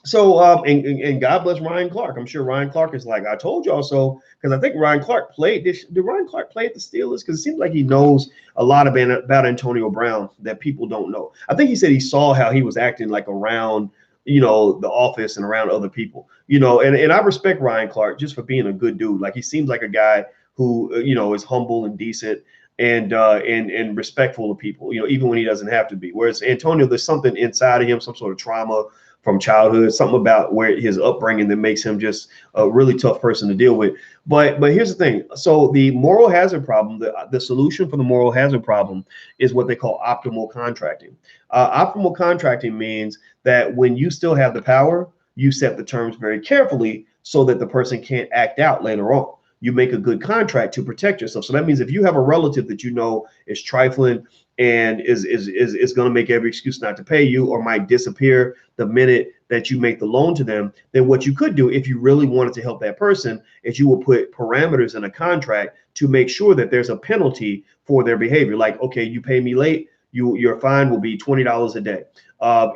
A: and God bless Ryan Clark. I'm sure Ryan Clark is like, I told y'all so, because I think Ryan Clark played this. Did Ryan Clark play at the Steelers? Because it seems like he knows a lot about Antonio Brown that people don't know. I think he said he saw how he was acting like around, you know, the office and around other people, you know, and I respect Ryan Clark just for being a good dude. Like he seems like a guy who, you know, is humble and decent and respectful of people, you know, even when he doesn't have to be. Whereas Antonio, there's something inside of him, some sort of trauma from childhood, something about where his upbringing that makes him just a really tough person to deal with. But here's the thing. So the moral hazard problem, the solution for the moral hazard problem is what they call optimal contracting. Optimal contracting means that when you still have the power, you set the terms very carefully so that the person can't act out later on. You make a good contract to protect yourself. So that means if you have a relative that you know is trifling and is going to make every excuse not to pay you, or might disappear the minute that you make the loan to them, then what you could do if you really wanted to help that person is you will put parameters in a contract to make sure that there's a penalty for their behavior. Like, okay, you pay me late, your fine will be $20 a day.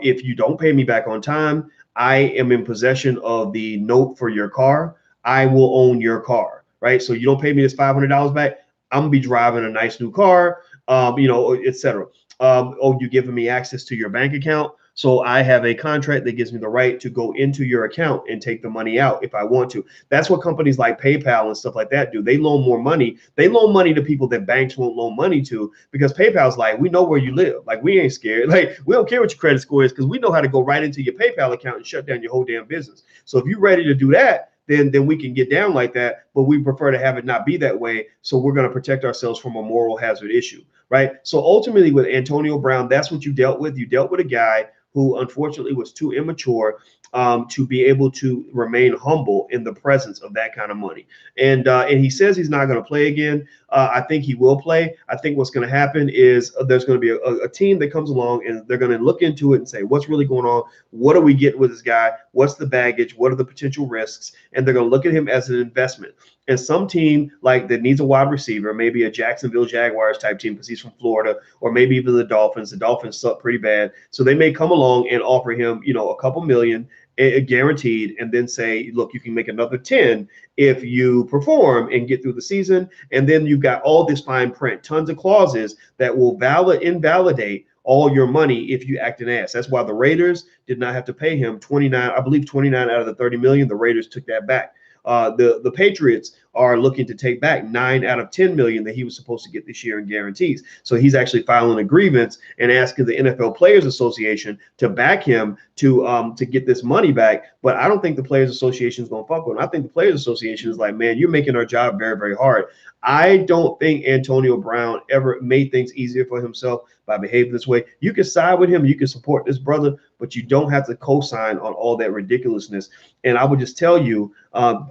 A: If you don't pay me back on time, I am in possession of the note for your car. I will own your car, right? So you don't pay me this $500 back, I'm gonna be driving a nice new car, you know, etc. oh, you giving me access to your bank account. So I have a contract that gives me the right to go into your account and take the money out if I want to. That's what companies like PayPal and stuff like that do. They loan more money. They loan money to people that banks won't loan money to, because PayPal's like, we know where you live. Like, we ain't scared. Like, we don't care what your credit score is, because we know how to go right into your PayPal account and shut down your whole damn business. So if you're ready to do that, then we can get down like that, but we prefer to have it not be that way. So we're going to protect ourselves from a moral hazard issue, right? So ultimately with Antonio Brown, that's what you dealt with. You dealt with a guy who unfortunately was too immature to be able to remain humble in the presence of that kind of money. And he says he's not going to play again. I think he will play. I think what's going to happen is there's going to be a team that comes along, and they're going to look into it and say, what's really going on? What are we getting with this guy? What's the baggage? What are the potential risks? And they're going to look at him as an investment. And some team like that needs a wide receiver, maybe a Jacksonville Jaguars type team because he's from Florida, or maybe even the Dolphins. The Dolphins suck pretty bad. So they may come along and offer him, a couple million guaranteed, and then say, look, you can make another 10 if you perform and get through the season. And then you've got all this fine print, tons of clauses that will invalidate all your money if you act an ass. That's why the Raiders did not have to pay him 29, I believe 29 out of the 30 million. The Raiders took that back. The Patriots are looking to take back 9 out of 10 million that he was supposed to get this year in guarantees. So he's actually filing a grievance and asking the NFL Players Association to back him to get this money back. But I don't think the Players Association is going to fuck with him. I think the Players Association is like, man, you're making our job very, very hard. I don't think Antonio Brown ever made things easier for himself by behaving this way. You can side with him, you can support this brother, but you don't have to co-sign on all that ridiculousness. And I would just tell you,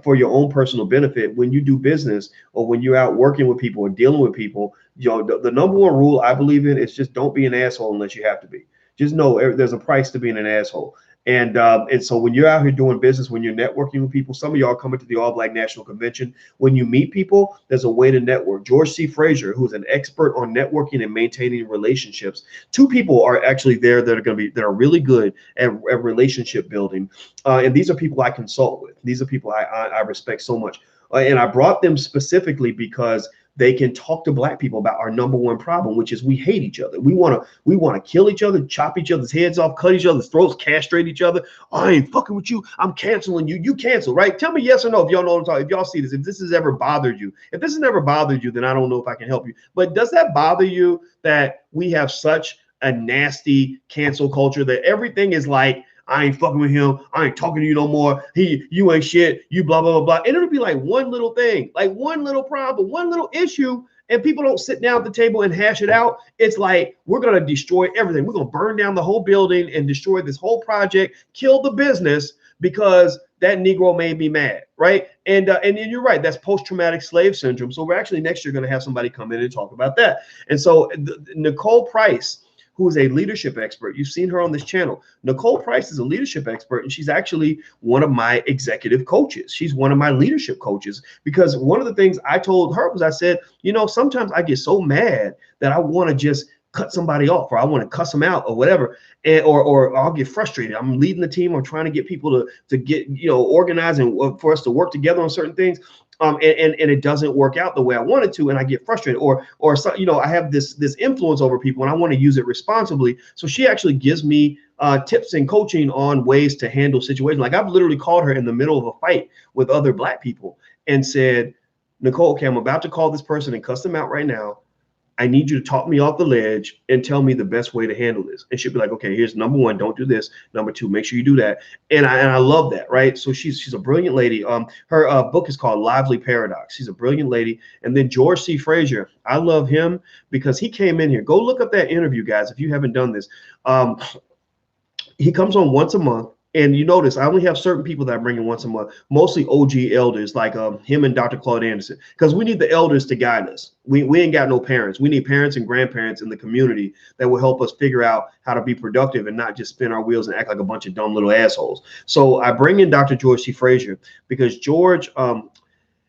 A: for your own personal benefit, when you do business or when you're out working with people or dealing with people, the number one rule I believe in is just don't be an asshole unless you have to be. Just know there's a price to being an asshole. And so when you're out here doing business, when you're networking with people, some of y'all coming to the All Black National Convention, when you meet people, there's a way to network. George C. Frazier, who's an expert on networking and maintaining relationships, 2 people are actually there that are really good at relationship building. And these are people I consult with. These are people I respect so much. And I brought them specifically because they can talk to Black people about our number one problem, which is we hate each other. We want to kill each other, chop each other's heads off, cut each other's throats, castrate each other. I ain't fucking with you. I'm canceling you. You cancel, right? Tell me yes or no if y'all know what I'm talking. If y'all see this, if this has ever bothered you. If this has never bothered you, then I don't know if I can help you. But does that bother you that we have such a nasty cancel culture that everything is like, I ain't fucking with him. I ain't talking to you no more. You ain't shit. You blah, blah, blah, blah. And it'll be like one little thing, like one little problem, one little issue. And people don't sit down at the table and hash it out. It's like, we're going to destroy everything. We're going to burn down the whole building and destroy this whole project, kill the business because that Negro made me mad, right? And you're right. That's post-traumatic slave syndrome. So we're actually next year going to have somebody come in and talk about that. And so Nicole Price, who is a leadership expert. You've seen her on this channel. Nicole Price is a leadership expert, and she's actually one of my executive coaches. She's one of my leadership coaches, because one of the things I told her was, I said, sometimes I get so mad that I want to just cut somebody off, or I want to cuss them out or whatever, or I'll get frustrated. I'm leading the team. I'm trying to get people to get, organized and for us to work together on certain things. And it doesn't work out the way I wanted to, and I get frustrated, or I have this influence over people, and I want to use it responsibly. So she actually gives me tips and coaching on ways to handle situations. Like, I've literally called her in the middle of a fight with other Black people and said, Nicole, okay, I'm about to call this person and cuss them out right now. I need you to talk me off the ledge and tell me the best way to handle this. And she'll be like, okay, here's number 1, don't do this. Number 2, make sure you do that. And I love that, right? So she's a brilliant lady. Her book is called Lively Paradox. She's a brilliant lady. And then George C. Frazier, I love him because he came in here. Go look up that interview, guys, if you haven't done this. He comes on once a month. And you notice I only have certain people that I bring in once a month, mostly OG elders like him and Dr. Claude Anderson, because we need the elders to guide us. We ain't got no parents. We need parents and grandparents in the community that will help us figure out how to be productive and not just spin our wheels and act like a bunch of dumb little assholes. So I bring in Dr. George C. Frazier because George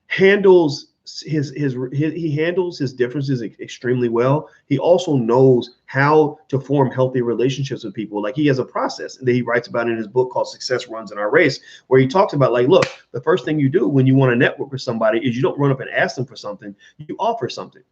A: handles he handles his differences extremely well. He also knows how to form healthy relationships with people. Like he has a process that he writes about in his book called Success Runs in Our Race, where he talks about like, look, the first thing you do when you want to network with somebody is you don't run up and ask them for something, you offer something.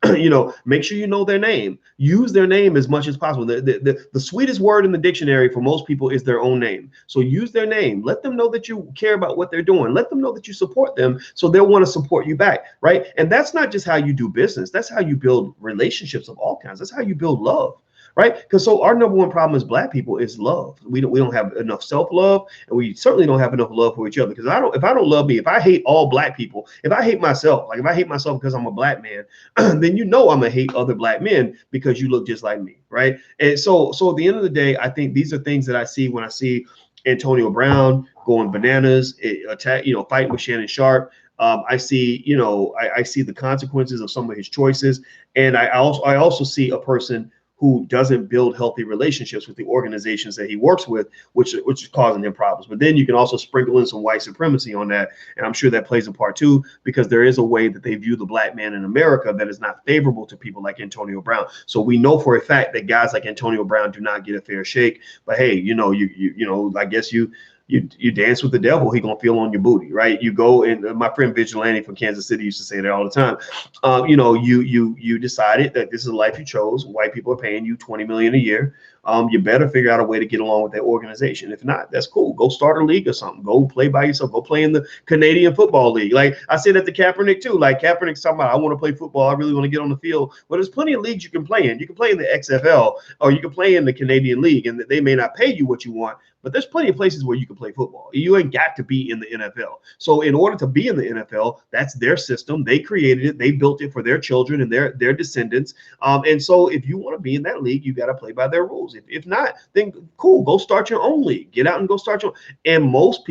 A: Make sure you know their name, use their name as much as possible. The sweetest word in the dictionary for most people is their own name. So use their name, let them know that you care about what they're doing, let them know that you support them, so they'll want to support you back, right? And that's not just how you do business, that's how you build relationships of all kinds, that's how you build love. Right? Because so our number one problem as Black people is love. We don't have enough self-love, and we certainly don't have enough love for each other. Because if I don't love me, if I hate all Black people, if I hate myself, like if I hate myself because I'm a Black man, then I'm gonna hate other Black men because you look just like me, right? And so at the end of the day, I think these are things that I see when I see Antonio Brown going bananas, fighting with Shannon Sharpe. I see, I see the consequences of some of his choices, and I also see a person who doesn't build healthy relationships with the organizations that he works with, which is causing him problems. But then you can also sprinkle in some white supremacy on that, and I'm sure that plays a part too, because there is a way that they view the Black man in America that is not favorable to people like Antonio Brown. So we know for a fact that guys like Antonio Brown do not get a fair shake. But hey, I guess you dance with the devil, he gonna feel on your booty, right? You go, and my friend Vigilante from Kansas City used to say that all the time. You decided that this is the life you chose. White people are paying you $20 million a year. You better figure out a way to get along with that organization. If not, that's cool. Go start a league or something. Go play by yourself. Go play in the Canadian Football League. Like I said that to Kaepernick too. Like Kaepernick's talking about, I want to play football. I really want to get on the field. Well, there's plenty of leagues you can play in. You can play in the XFL, or you can play in the Canadian League, and they may not pay you what you want, but there's plenty of places where you can play football. You ain't got to be in the NFL. So in order to be in the NFL, that's their system. They created it. They built it for their children and their descendants. And so if you want to be in that league, you got to play by their rules. If not, then cool, go start your own league. Get out and go start your own. And most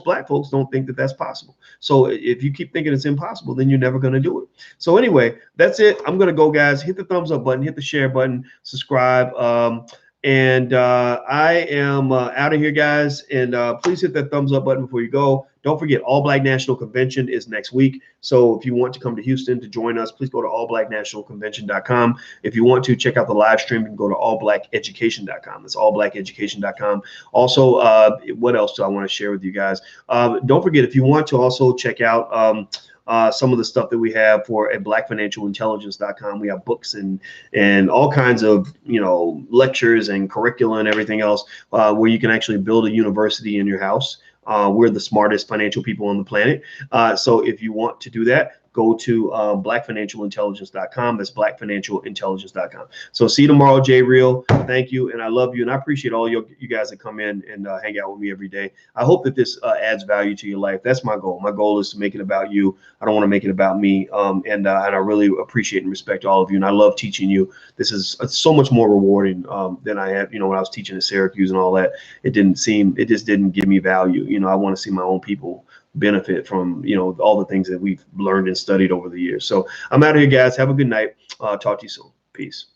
A: Black folks don't think that that's possible. So if you keep thinking it's impossible, then you're never going to do it. So anyway, that's it. I'm going to go, guys. Hit the thumbs up button, hit the share button, subscribe. And I am out of here, guys. And please hit that thumbs up button before you go. Don't forget, All Black National Convention is next week. So if you want to come to Houston to join us, please go to allblacknationalconvention.com. If you want to check out the live stream, you can go to allblackeducation.com. That's allblackeducation.com. Also, what else do I want to share with you guys? Don't forget, if you want to also check out some of the stuff that we have for at blackfinancialintelligence.com. We have books and all kinds of, lectures and curricula and everything else where you can actually build a university in your house. We're the smartest financial people on the planet. So if you want to do that, go to blackfinancialintelligence.com. That's blackfinancialintelligence.com. So see you tomorrow, Jay Real. Thank you. And I love you. And I appreciate all you guys that come in and hang out with me every day. I hope that this adds value to your life. That's my goal. My goal is to make it about you. I don't want to make it about me. And I really appreciate and respect all of you. And I love teaching you. This is so much more rewarding than I had, when I was teaching at Syracuse and all that. It just didn't give me value. I want to see my own people benefit from all the things that we've learned and studied over the years. So I'm out of here, guys. Have a good night. Talk to you soon. Peace.